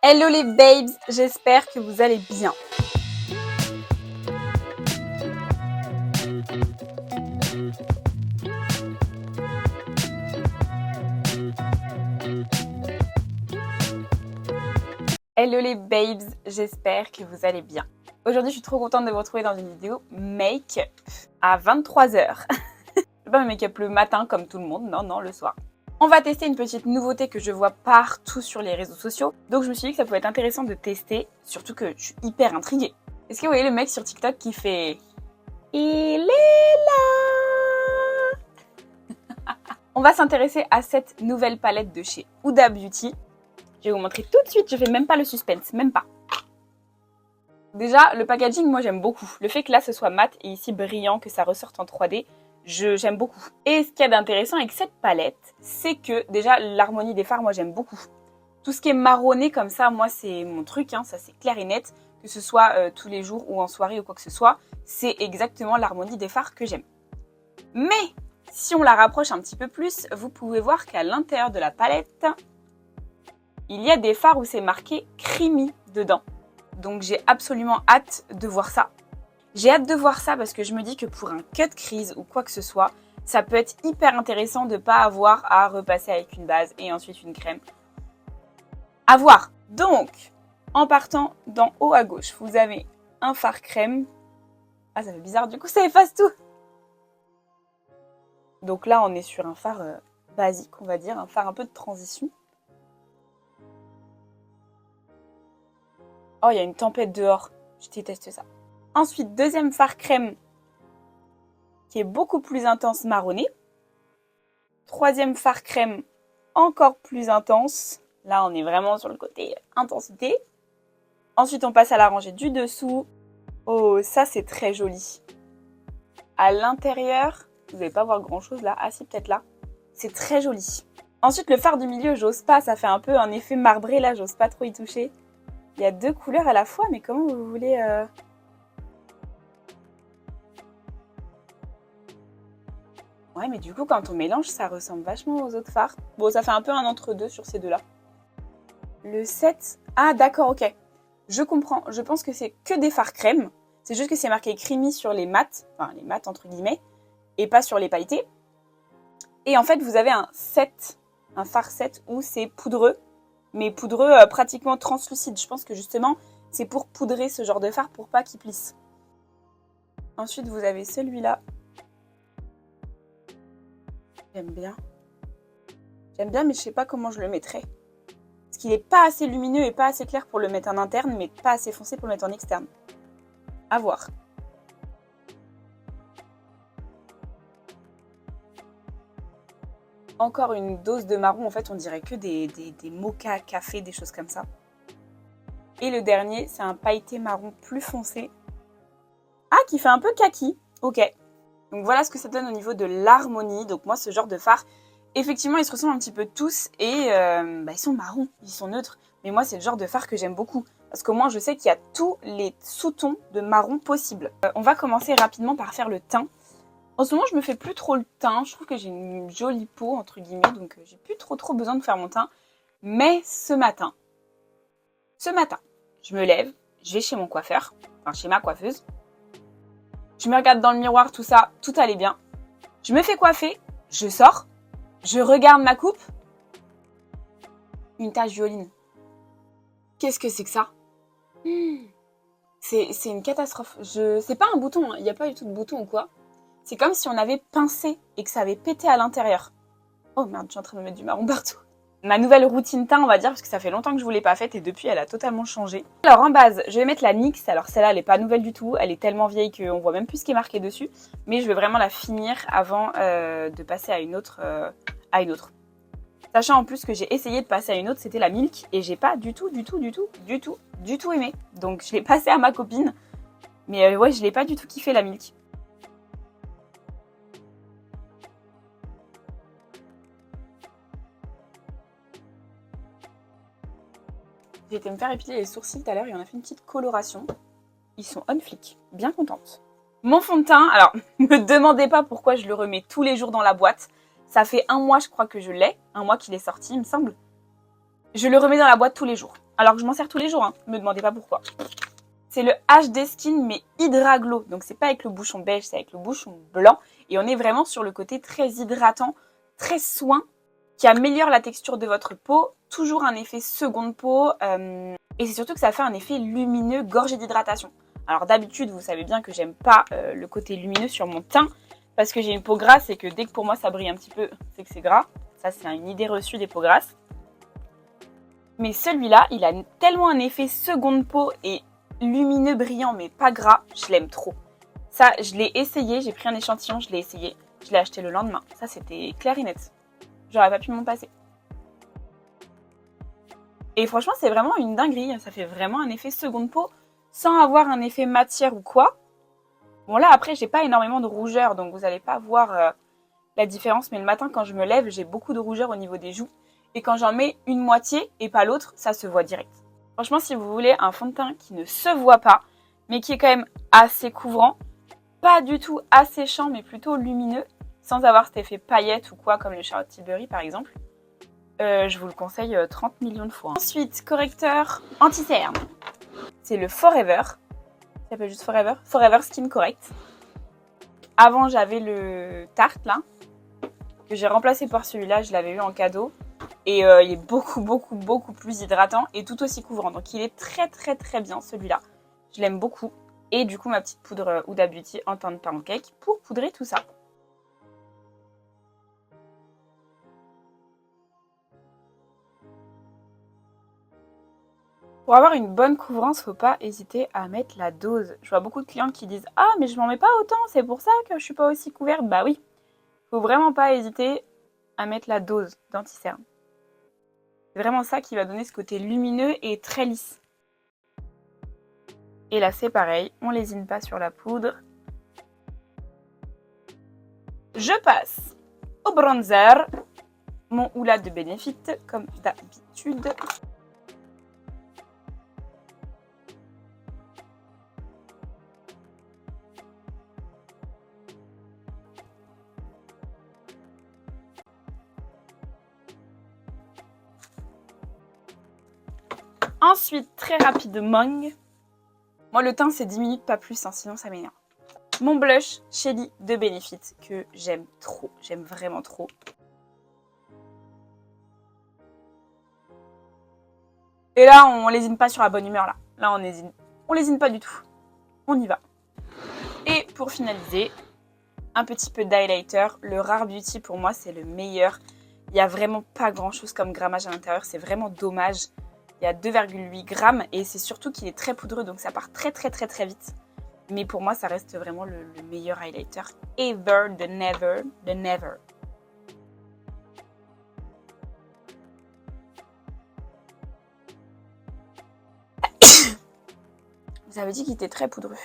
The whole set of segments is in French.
Hello les babes, j'espère que vous allez bien. Hello les babes, j'espère que vous allez bien. Aujourd'hui, je suis trop contente de vous retrouver dans une vidéo make-up à 23h. Je fais pas mes make-up le matin comme tout le monde, non, le soir. On va tester une petite nouveauté que je vois partout sur les réseaux sociaux. Donc je me suis dit que ça pouvait être intéressant de tester, surtout que je suis hyper intriguée. Est-ce que vous voyez le mec sur TikTok qui fait « Il est là ?» On va s'intéresser à cette nouvelle palette de chez Huda Beauty. Je vais vous montrer tout de suite, je fais même pas le suspense, même pas. Déjà, le packaging, moi j'aime beaucoup. Le fait que là ce soit mat et ici brillant, que ça ressorte en 3D, j'aime beaucoup. Et ce qu'il y a d'intéressant avec cette palette, c'est que déjà l'harmonie des fards, moi j'aime beaucoup. Tout ce qui est marronné comme ça, moi c'est mon truc, ça c'est clair et net. Que ce soit tous les jours ou en soirée ou quoi que ce soit, c'est exactement l'harmonie des fards que j'aime. Mais si on la rapproche un petit peu plus, vous pouvez voir qu'à l'intérieur de la palette, il y a des fards où c'est marqué creamy dedans. Donc j'ai absolument hâte de voir ça. J'ai hâte de voir ça parce que je me dis que pour un cut crease ou quoi que ce soit, ça peut être hyper intéressant de ne pas avoir à repasser avec une base et ensuite une crème. À voir. Donc, en partant d'en haut à gauche, vous avez un fard crème. Ah, ça fait bizarre, du coup ça efface tout. Donc là, on est sur un fard basique, on va dire, un fard un peu de transition. Oh, il y a une tempête dehors. Je déteste ça. Ensuite, deuxième fard crème qui est beaucoup plus intense marronné. Troisième fard crème encore plus intense. Là, on est vraiment sur le côté intensité. Ensuite, on passe à la rangée du dessous. Oh, ça, c'est très joli. À l'intérieur, vous n'allez pas voir grand-chose là. Ah si, peut-être là. C'est très joli. Ensuite, le fard du milieu, j'ose pas. Ça fait un peu un effet marbré là. J'ose pas trop y toucher. Il y a deux couleurs à la fois, mais comment vous voulez... Ouais, mais du coup, quand on mélange, ça ressemble vachement aux autres fards. Bon, ça fait un peu un entre-deux sur ces deux-là. Le 7... Ah, d'accord, ok. Je comprends. Je pense que c'est que des fards crème. C'est juste que c'est marqué creamy sur les mats. Enfin, les mats, entre guillemets. Et pas sur les pailletés. Et en fait, vous avez un 7. Un fard 7 où c'est poudreux. Mais poudreux pratiquement translucide. Je pense que justement, c'est pour poudrer ce genre de fard pour pas qu'il plisse. Ensuite, vous avez celui-là. J'aime bien. J'aime bien, mais je sais pas comment je le mettrais. Parce qu'il est pas assez lumineux et pas assez clair pour le mettre en interne, mais pas assez foncé pour le mettre en externe. À voir. Encore une dose de marron. En fait, on dirait que des mocha café, des choses comme ça. Et le dernier, c'est un pailleté marron plus foncé. Ah, qui fait un peu kaki. Ok. Donc voilà ce que ça donne au niveau de l'harmonie. Donc moi, ce genre de fard, effectivement, ils se ressemblent un petit peu tous et ils sont marrons, ils sont neutres. Mais moi, c'est le genre de fard que j'aime beaucoup. Parce qu'au moins, je sais qu'il y a tous les sous-tons de marron possibles. On va commencer rapidement par faire le teint. En ce moment, je me fais plus trop le teint. Je trouve que j'ai une jolie peau, entre guillemets. Donc, j'ai plus trop besoin de faire mon teint. Mais ce matin, je me lève, je vais chez mon coiffeur. Enfin, chez ma coiffeuse. Je me regarde dans le miroir, tout ça, tout allait bien. Je me fais coiffer, je sors, je regarde ma coupe. Une tache violine. Qu'est-ce que c'est que ça? C'est une catastrophe. C'est pas un bouton, il n'y a pas du tout de bouton ou quoi. C'est comme si on avait pincé et que ça avait pété à l'intérieur. Oh merde, je suis en train de me mettre du marron partout. Ma nouvelle routine teint, on va dire, parce que ça fait longtemps que je ne vous l'ai pas faite et depuis, elle a totalement changé. Alors en base, je vais mettre la NYX. Alors celle-là, elle n'est pas nouvelle du tout. Elle est tellement vieille qu'on voit même plus ce qui est marqué dessus. Mais je vais vraiment la finir avant de passer à une autre. Sachant en plus que j'ai essayé de passer à une autre, c'était la Milk. Et j'ai pas du tout aimé. Donc je l'ai passée à ma copine. Mais ouais, je l'ai pas du tout kiffé la Milk. J'ai été me faire épiler les sourcils tout à l'heure et on a fait une petite coloration. Ils sont on flic, bien contente. Mon fond de teint, alors ne me demandez pas pourquoi je le remets tous les jours dans la boîte. Ça fait un mois je crois que je l'ai, un mois qu'il est sorti il me semble. Je le remets dans la boîte tous les jours. Alors que je m'en sers tous les jours, hein. Ne me demandez pas pourquoi. C'est le HD Skin mais Hydra Glow. Donc c'est pas avec le bouchon beige, c'est avec le bouchon blanc. Et on est vraiment sur le côté très hydratant, très soin, qui améliore la texture de votre peau. Toujours un effet seconde peau. Et c'est surtout que ça fait un effet lumineux, gorgé d'hydratation. Alors d'habitude, vous savez bien que j'aime pas le côté lumineux sur mon teint. Parce que j'ai une peau grasse et que dès que pour moi ça brille un petit peu, c'est que c'est gras. Ça c'est une idée reçue des peaux grasses. Mais celui-là, il a tellement un effet seconde peau et lumineux, brillant, mais pas gras. Je l'aime trop. Ça, je l'ai essayé, j'ai pris un échantillon, je l'ai essayé. Je l'ai acheté le lendemain. Ça, c'était clair et net. J'aurais pas pu m'en passer. Et franchement, c'est vraiment une dinguerie. Ça fait vraiment un effet seconde peau sans avoir un effet matière ou quoi. Bon là, après, j'ai pas énormément de rougeur, donc vous allez pas voir la différence. Mais le matin, quand je me lève, j'ai beaucoup de rougeur au niveau des joues. Et quand j'en mets une moitié et pas l'autre, ça se voit direct. Franchement, si vous voulez un fond de teint qui ne se voit pas, mais qui est quand même assez couvrant, pas du tout asséchant, mais plutôt lumineux, sans avoir cet effet paillette ou quoi, comme le Charlotte Tilbury par exemple, je vous le conseille 30 millions de fois. Ensuite, correcteur anti-cerne. C'est le Forever. Ça s'appelle juste Forever. Forever Skin Correct. Avant, j'avais le Tarte, là, que j'ai remplacé par celui-là. Je l'avais eu en cadeau. Et il est beaucoup plus hydratant et tout aussi couvrant. Donc il est très bien celui-là. Je l'aime beaucoup. Et du coup ma petite poudre Huda Beauty en teint de pancake pour poudrer tout ça. Pour avoir une bonne couvrance, faut pas hésiter à mettre la dose. Je vois beaucoup de clientes qui disent « Ah mais je m'en mets pas autant, c'est pour ça que je suis pas aussi couverte ». Bah oui, faut vraiment pas hésiter à mettre la dose d'anti-cerne. C'est vraiment ça qui va donner ce côté lumineux et très lisse. Et là c'est pareil, on lésine pas sur la poudre. Je passe au bronzer, mon Hoola de Benefit comme d'habitude. Ensuite, très rapidement, moi le teint c'est 10 minutes pas plus, hein, sinon ça m'énerve. Mon blush Shelly de Benefit que j'aime trop, j'aime vraiment trop. Et là on lésine pas sur la bonne humeur là, là on lésine pas du tout, on y va. Et pour finaliser, un petit peu d'highlighter, le Rare Beauty pour moi c'est le meilleur. Il n'y a vraiment pas grand chose comme grammage à l'intérieur, c'est vraiment dommage. Il y a 2,8 grammes et c'est surtout qu'il est très poudreux donc ça part très vite. Mais pour moi ça reste vraiment le meilleur highlighter ever, the never. Vous avez dit qu'il était très poudreux.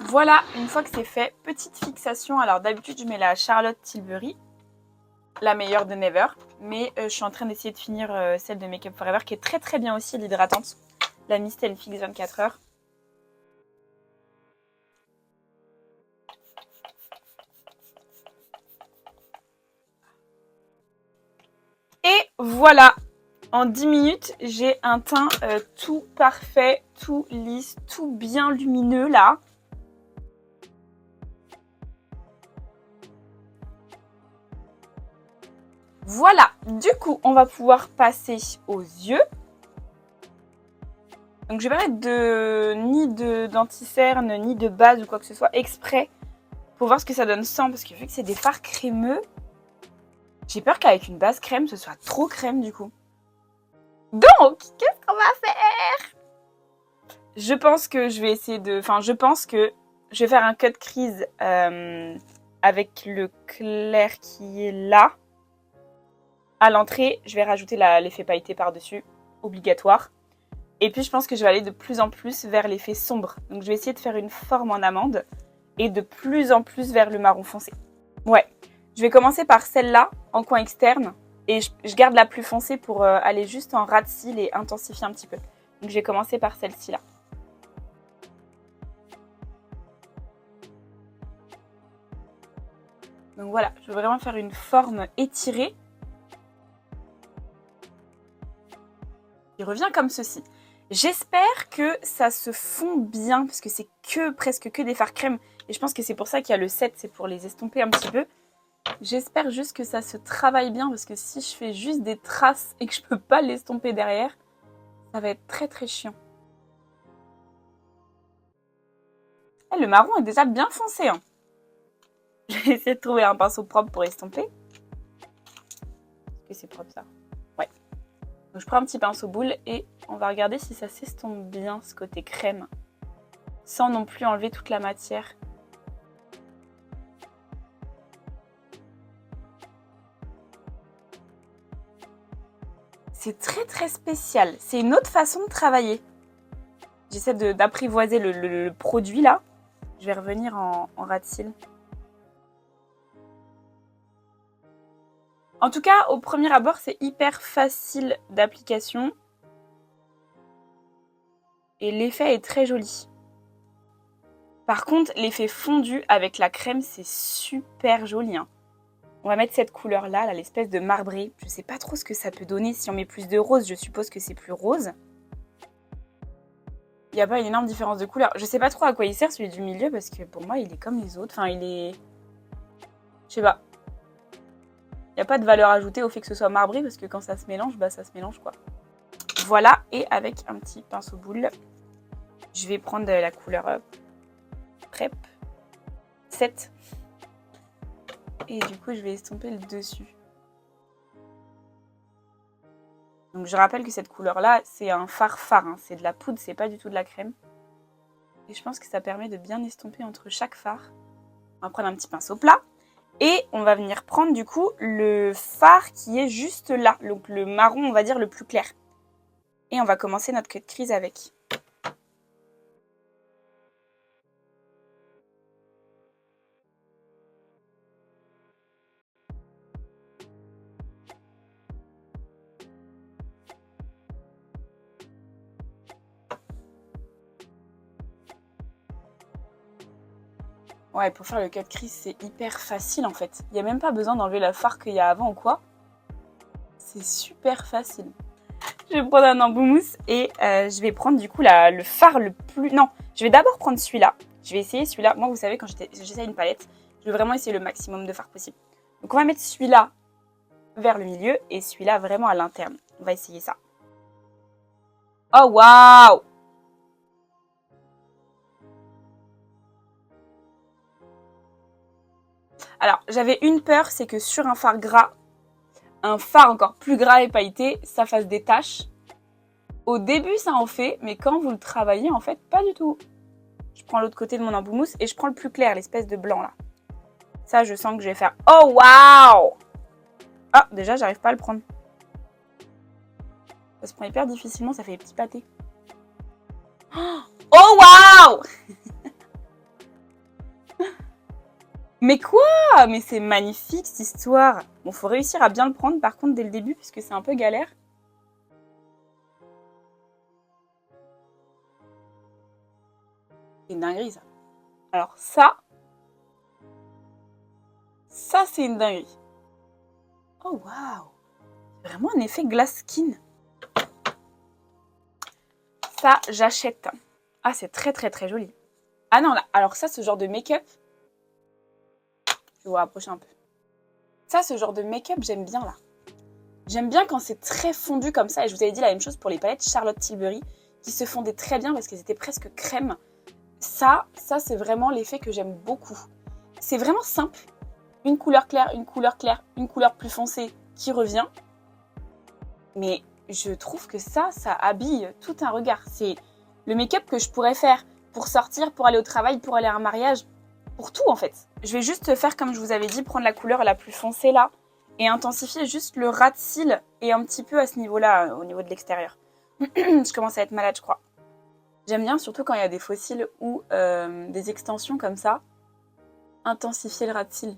Voilà, une fois que c'est fait, petite fixation. Alors d'habitude, je mets la Charlotte Tilbury, la meilleure de Never. Mais je suis en train d'essayer de finir celle de Make Up For Ever, qui est très bien aussi, l'hydratante. La Mist & Fix 24 heures. Et voilà, en 10 minutes, j'ai un teint tout parfait, tout lisse, tout bien lumineux là. Voilà, du coup, on va pouvoir passer aux yeux. Donc je vais pas mettre ni d'anti-cerne, ni de base ou quoi que ce soit exprès pour voir ce que ça donne sans, parce que vu que c'est des fards crémeux, j'ai peur qu'avec une base crème, ce soit trop crème du coup. Donc, qu'est-ce qu'on va faire? Je pense que je vais essayer de... Enfin, je pense que je vais faire un cut crease avec le clair qui est là. À l'entrée, je vais rajouter l'effet pailleté par-dessus, obligatoire. Et puis, je pense que je vais aller de plus en plus vers l'effet sombre. Donc, je vais essayer de faire une forme en amande et de plus en plus vers le marron foncé. Ouais, je vais commencer par celle-là, en coin externe. Et je garde la plus foncée pour aller juste en ras de cils et intensifier un petit peu. Donc, je vais commencer par celle-ci là. Donc Donc voilà, je veux vraiment faire une forme étirée. Il revient comme ceci. J'espère que ça se fond bien parce que c'est presque que des fards crème. Et je pense que c'est pour ça qu'il y a le 7, c'est pour les estomper un petit peu. J'espère juste que ça se travaille bien parce que si je fais juste des traces et que je peux pas l'estomper derrière, ça va être très très chiant. Et le marron est déjà bien foncé. Hein. Je vais essayer de trouver un pinceau propre pour estomper. Est-ce que c'est propre ça? Ouais. Donc je prends un petit pinceau boule et on va regarder si ça s'estompe bien ce côté crème. Sans non plus enlever toute la matière. C'est très très spécial. C'est une autre façon de travailler. J'essaie d'apprivoiser le produit là. Je vais revenir en ras de cils. En tout cas, au premier abord, c'est hyper facile d'application. Et l'effet est très joli. Par contre, l'effet fondu avec la crème, c'est super joli. Hein. On va mettre cette couleur-là, là, l'espèce de marbré. Je ne sais pas trop ce que ça peut donner. Si on met plus de rose, je suppose que c'est plus rose. Il n'y a pas une énorme différence de couleur. Je ne sais pas trop à quoi il sert celui du milieu parce que pour moi, il est comme les autres. Enfin, il est... Je sais pas. Il n'y a pas de valeur ajoutée au fait que ce soit marbré parce que quand ça se mélange, bah ça se mélange quoi. Voilà, et avec un petit pinceau boule, je vais prendre la couleur Prep 7. Et du coup, je vais estomper le dessus. Donc je rappelle que cette couleur-là, c'est un fard. Hein. C'est de la poudre, c'est pas du tout de la crème. Et je pense que ça permet de bien estomper entre chaque fard. On va prendre un petit pinceau plat. Et on va venir prendre du coup le fard qui est juste là. Donc le marron, on va dire, le plus clair. Et on va commencer notre cut crease avec. Ouais, pour faire le cut crease, c'est hyper facile en fait. Il n'y a même pas besoin d'enlever la fard qu'il y a avant ou quoi. C'est super facile. Je vais prendre un embout mousse et je vais prendre du coup le fard le plus... Non, je vais d'abord prendre celui-là. Je vais essayer celui-là. Moi, vous savez, quand j'essaye une palette, je vais vraiment essayer le maximum de fard possible. Donc on va mettre celui-là vers le milieu et celui-là vraiment à l'interne. On va essayer ça. Oh waouh! Alors, j'avais une peur, c'est que sur un fard gras, un fard encore plus gras et pailleté, ça fasse des taches. Au début, ça en fait, mais quand vous le travaillez, en fait, pas du tout. Je prends l'autre côté de mon embout mousse et je prends le plus clair, l'espèce de blanc là. Ça, je sens que je vais faire... Oh waouh! Ah, déjà, j'arrive pas à le prendre. Ça se prend hyper difficilement, ça fait des petits pâtés. Oh waouh! Mais quoi? Mais c'est magnifique cette histoire. Bon, faut réussir à bien le prendre par contre dès le début puisque c'est un peu galère. C'est une dinguerie ça. Alors ça c'est une dinguerie. Oh waouh! Vraiment un effet glass skin. Ça, j'achète. Ah, c'est très très très joli. Ah non, là, alors ça, ce genre de make-up, je vais vous rapprocher un peu. Ça, ce genre de make-up, j'aime bien là. J'aime bien quand c'est très fondu comme ça. Et je vous avais dit la même chose pour les palettes Charlotte Tilbury, qui se fondaient très bien parce qu'elles étaient presque crème. Ça c'est vraiment l'effet que j'aime beaucoup. C'est vraiment simple. Une couleur claire, une couleur claire, une couleur plus foncée qui revient. Mais je trouve que ça habille tout un regard. C'est le make-up que je pourrais faire pour sortir, pour aller au travail, pour aller à un mariage, pour tout en fait. Je vais juste faire comme je vous avais dit, prendre la couleur la plus foncée là et intensifier juste le ras de cils et un petit peu à ce niveau-là, au niveau de l'extérieur. Je commence à être malade, je crois. J'aime bien surtout quand il y a des faux cils ou des extensions comme ça, intensifier le ras de cils.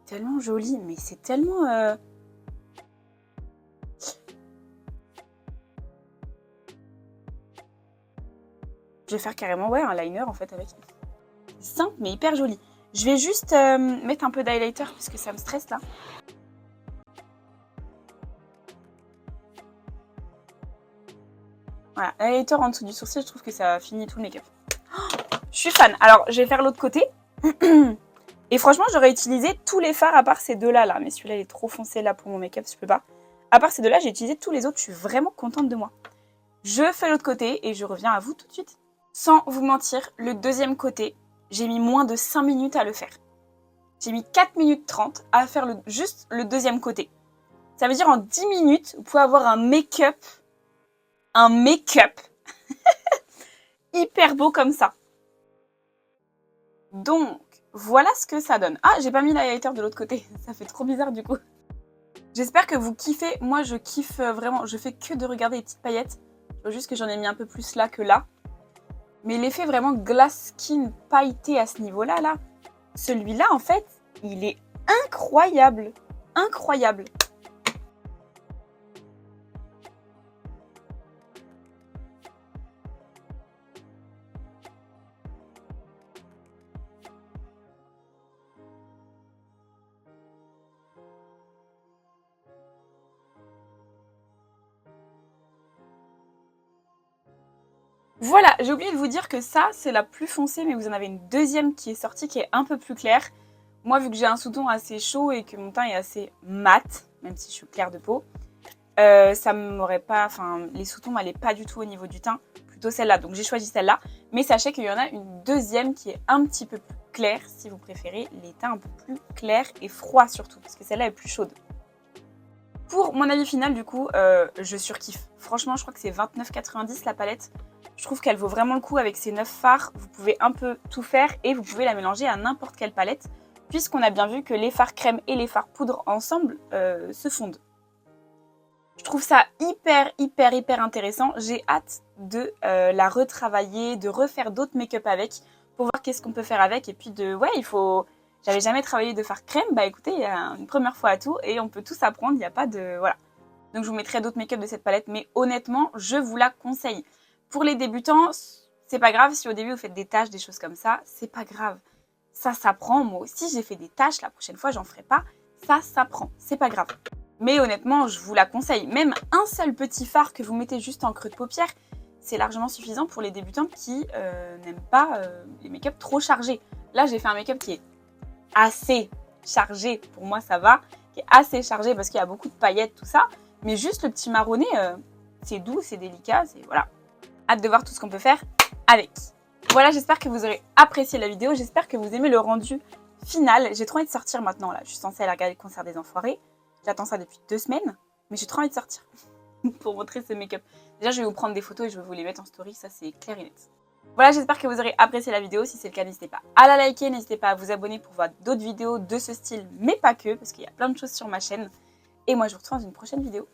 Tellement joli, mais c'est tellement... Je vais faire carrément un liner en fait avec. simple mais hyper joli. Je vais juste mettre un peu d'highlighter parce que ça me stresse là. Voilà, l'highlighter en dessous du sourcil, je trouve que ça finit tout le make-up. Oh, je suis fan. Alors, je vais faire l'autre côté. Et franchement, j'aurais utilisé tous les fards à part ces deux-là. Là. Mais celui-là, il est trop foncé là pour mon make-up, je peux pas. À part ces deux-là, j'ai utilisé tous les autres. Je suis vraiment contente de moi. Je fais l'autre côté et je reviens à vous tout de suite. Sans vous mentir, le deuxième côté, j'ai mis moins de 5 minutes à le faire. J'ai mis 4 minutes 30 à faire juste le deuxième côté. Ça veut dire en 10 minutes, vous pouvez avoir un make-up hyper beau comme ça. Donc, voilà ce que ça donne. Ah, j'ai pas mis l'highlighter de l'autre côté. Ça fait trop bizarre du coup. J'espère que vous kiffez. Moi, je kiffe vraiment. Je fais que de regarder les petites paillettes. Je vois juste que j'en ai mis un peu plus là que là. Mais l'effet vraiment glass skin pailleté à ce niveau-là, là, celui-là, en fait, il est incroyable. Incroyable. Voilà, j'ai oublié de vous dire que ça, c'est la plus foncée, mais vous en avez une deuxième qui est sortie, qui est un peu plus claire. Moi, vu que j'ai un sous-ton assez chaud et que mon teint est assez mat, même si je suis claire de peau, ça m'aurait pas... Enfin, les sous-tons m'allaient pas du tout au niveau du teint, plutôt celle-là. Donc j'ai choisi celle-là, mais sachez qu'il y en a une deuxième qui est un petit peu plus claire, si vous préférez les teints un peu plus clairs et froids surtout, parce que celle-là est plus chaude. Pour mon avis final, du coup, je surkiffe. Franchement, je crois que c'est 29,90 la palette. Je trouve qu'elle vaut vraiment le coup avec ces 9 fards. Vous pouvez un peu tout faire et vous pouvez la mélanger à n'importe quelle palette, puisqu'on a bien vu que les fards crème et les fards poudre ensemble se fondent. Je trouve ça hyper intéressant. J'ai hâte de la retravailler, de refaire d'autres make-up avec, pour voir qu'est-ce qu'on peut faire avec. Et puis il faut... J'avais jamais travaillé de fard crème, bah écoutez, il y a une première fois à tout et on peut tous apprendre, il n'y a pas de... Voilà. Donc je vous mettrai d'autres make-up de cette palette, mais honnêtement, je vous la conseille. Pour les débutants, c'est pas grave si au début vous faites des taches, des choses comme ça, c'est pas grave. Ça s'apprend, moi aussi j'ai fait des taches, la prochaine fois j'en ferai pas, ça s'apprend, c'est pas grave. Mais honnêtement, je vous la conseille. Même un seul petit fard que vous mettez juste en creux de paupière, c'est largement suffisant pour les débutants qui n'aiment pas les make-up trop chargés. Là j'ai fait un make-up qui est assez chargé, pour moi ça va, qui est assez chargé parce qu'il y a beaucoup de paillettes, tout ça, mais juste le petit marronné, c'est doux, c'est délicat, c'est voilà. Hâte de voir tout ce qu'on peut faire avec. Voilà, j'espère que vous aurez apprécié la vidéo, j'espère que vous aimez le rendu final. J'ai trop envie de sortir maintenant là, je suis censée aller regarder le concert des Enfoirés, j'attends ça depuis 2 semaines, mais j'ai trop envie de sortir pour montrer ce make-up. Déjà je vais vous prendre des photos et je vais vous les mettre en story, ça c'est clair et net. Voilà, j'espère que vous aurez apprécié la vidéo. Si c'est le cas, n'hésitez pas à la liker, n'hésitez pas à vous abonner pour voir d'autres vidéos de ce style, mais pas que, parce qu'il y a plein de choses sur ma chaîne. Et moi, je vous retrouve dans une prochaine vidéo.